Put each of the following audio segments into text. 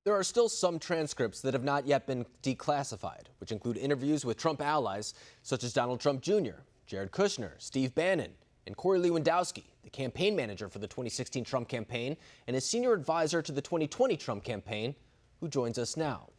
There are still some transcripts that have not yet been declassified, which include interviews with Trump allies such as Donald Trump Jr., Jared Kushner, Steve Bannon, and Corey Lewandowski, the campaign manager for the 2016 Trump campaign and a senior advisor to the 2020 Trump campaign, who joins us now.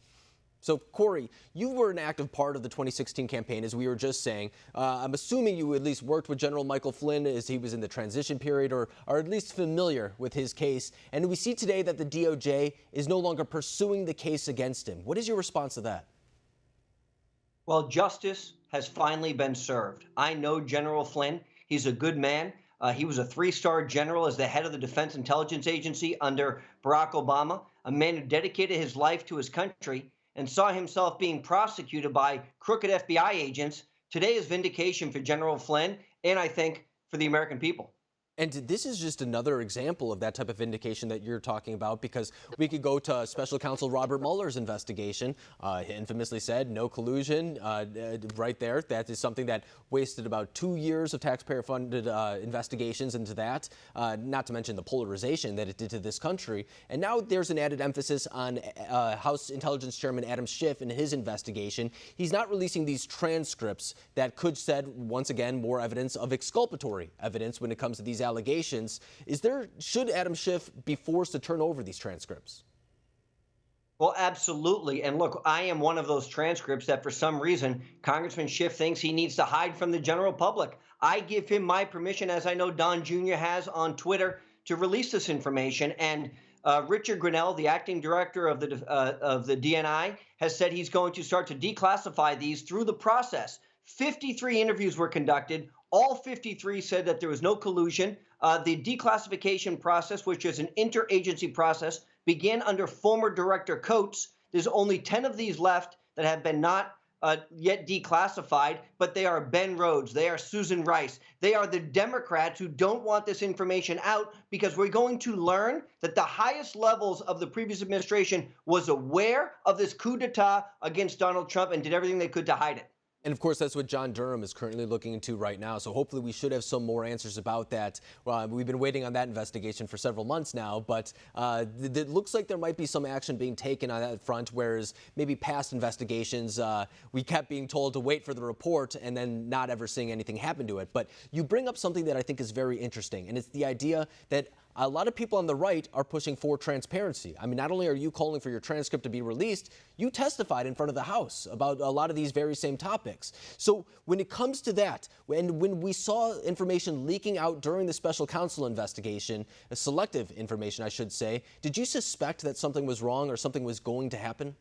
So, Corey, you were an active part of the 2016 campaign, as we were just saying. I'm assuming you at least worked with General Michael Flynn as he was in the transition period, or are at least familiar with his case. And we see today that the DOJ is no longer pursuing the case against him. What is your response to that? Well, justice has finally been served. I know General Flynn. He's a good man. He was a three-star general as the head of the Defense Intelligence Agency under Barack Obama, a man who dedicated his life to his country and saw himself being prosecuted by crooked FBI agents. Today is vindication for General Flynn and, I think, for the American people. And this is just another example of that type of vindication that you're talking about, because we could go to Special Counsel Robert Mueller's investigation. He infamously said no collusion right there. That is something that wasted about 2 years of taxpayer-funded investigations into that, not to mention the polarization that it did to this country. And now there's an added emphasis on House Intelligence Chairman Adam Schiff and his investigation. He's not releasing these transcripts that could shed, once again, more evidence of exculpatory evidence when it comes to these allegations. Should Adam Schiff be forced to turn over these transcripts? Well, absolutely. And look, I am one of those transcripts that for some reason Congressman Schiff thinks he needs to hide from the general public. I give him my permission, as I know Don Jr. has on Twitter, to release this information. And Richard Grinnell, the acting director of the DNI, has said he's going to start to declassify these through the process. 53 interviews were conducted. All 53 said that there was no collusion. The declassification process, which is an interagency process, began under former Director Coates. There's only 10 of these left that have been not yet declassified, but they are Ben Rhodes, they are Susan Rice, they are the Democrats who don't want this information out, because we're going to learn that the highest levels of the previous administration was aware of this coup d'etat against Donald Trump and did everything they could to hide it. And of course, that's what John Durham is currently looking into right now. So hopefully we should have some more answers about that. We've been waiting on that investigation for several months now, but it looks like there might be some action being taken on that front, whereas maybe past investigations, we kept being told to wait for the report and then not ever seeing anything happen to it. But you bring up something that I think is very interesting, and it's the idea that a lot of people on the right are pushing for transparency. I mean, not only are you calling for your transcript to be released, you testified in front of the House about a lot of these very same topics. So when it comes to that, when we saw information leaking out during the special counsel investigation, selective information, I should say, did you suspect that something was wrong or something was going to happen?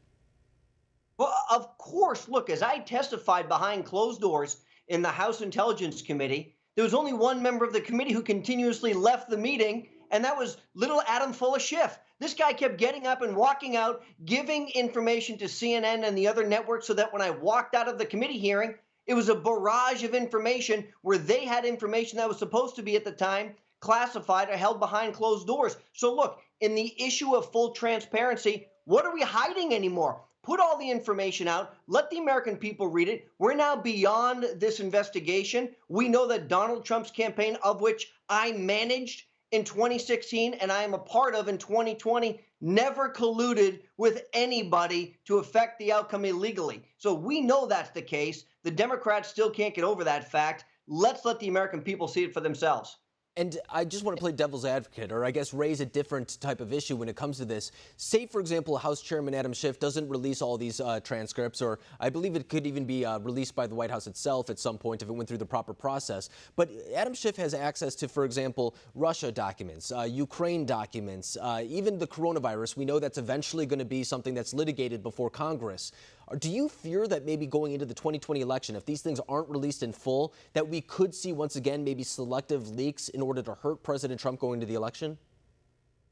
Well, of course. Look, as I testified behind closed doors in the House Intelligence Committee, there was only one member of the committee who continuously left the meeting, and that was little Adam full of Schiff. This guy kept getting up and walking out, giving information to CNN and the other networks, so that when I walked out of the committee hearing, it was a barrage of information where they had information that was supposed to be at the time classified or held behind closed doors. So look, in the issue of full transparency, what are we hiding anymore? Put all the information out. Let the American people read it. We're now beyond this investigation. We know that Donald Trump's campaign, of which I managed in 2016 and I am a part of in 2020, never colluded with anybody to affect the outcome illegally. So we know that's the case. The Democrats still can't get over that fact. Let's let the American people see it for themselves. And I just want to play devil's advocate, or I guess raise a different type of issue when it comes to this. Say, for example, House Chairman Adam Schiff doesn't release all these transcripts, or I believe it could even be released by the White House itself at some point if it went through the proper process. But Adam Schiff has access to, for example, Russia documents, Ukraine documents, even the coronavirus. We know that's eventually going to be something that's litigated before Congress. Do you fear that maybe going into the 2020 election, if these things aren't released in full, that we could see once again maybe selective leaks in order to hurt President Trump going into the election?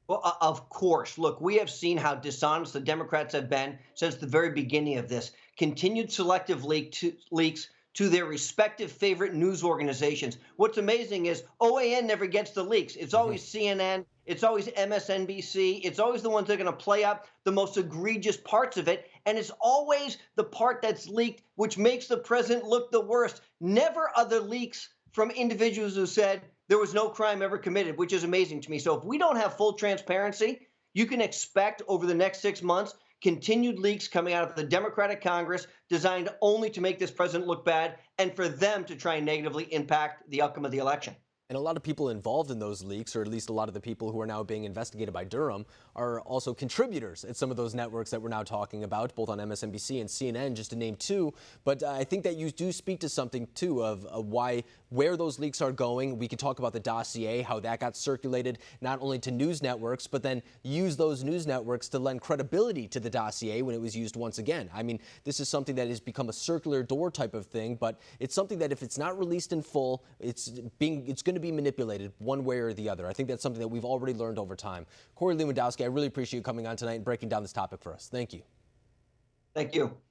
Well, of course. Look, we have seen how dishonest the Democrats have been since the very beginning of this. Continued selective leaks to their respective favorite news organizations. What's amazing is OAN never gets the leaks. It's always CNN. It's always MSNBC. It's always the ones that are going to play up the most egregious parts of it. And it's always the part that's leaked, which makes the president look the worst. Never other leaks from individuals who said there was no crime ever committed, which is amazing to me. So if we don't have full transparency, You can expect over the next 6 months continued leaks coming out of the Democratic Congress designed only to make this president look bad and for them to try and negatively impact the outcome of the election. And a lot of people involved in those leaks, or at least a lot of the people who are now being investigated by Durham, are also contributors at some of those networks that we're now talking about, both on MSNBC and CNN, just to name two. But I think that you do speak to something, too, of where those leaks are going. We could talk about the dossier, how that got circulated not only to news networks, but then use those news networks to lend credibility to the dossier when it was used once again. I mean, this is something that has become a circular door type of thing, but it's something that if it's not released in full, it's going to be manipulated one way or the other. I think that's something that we've already learned over time. Corey Lewandowski, I really appreciate you coming on tonight and breaking down this topic for us. Thank you. Thank you.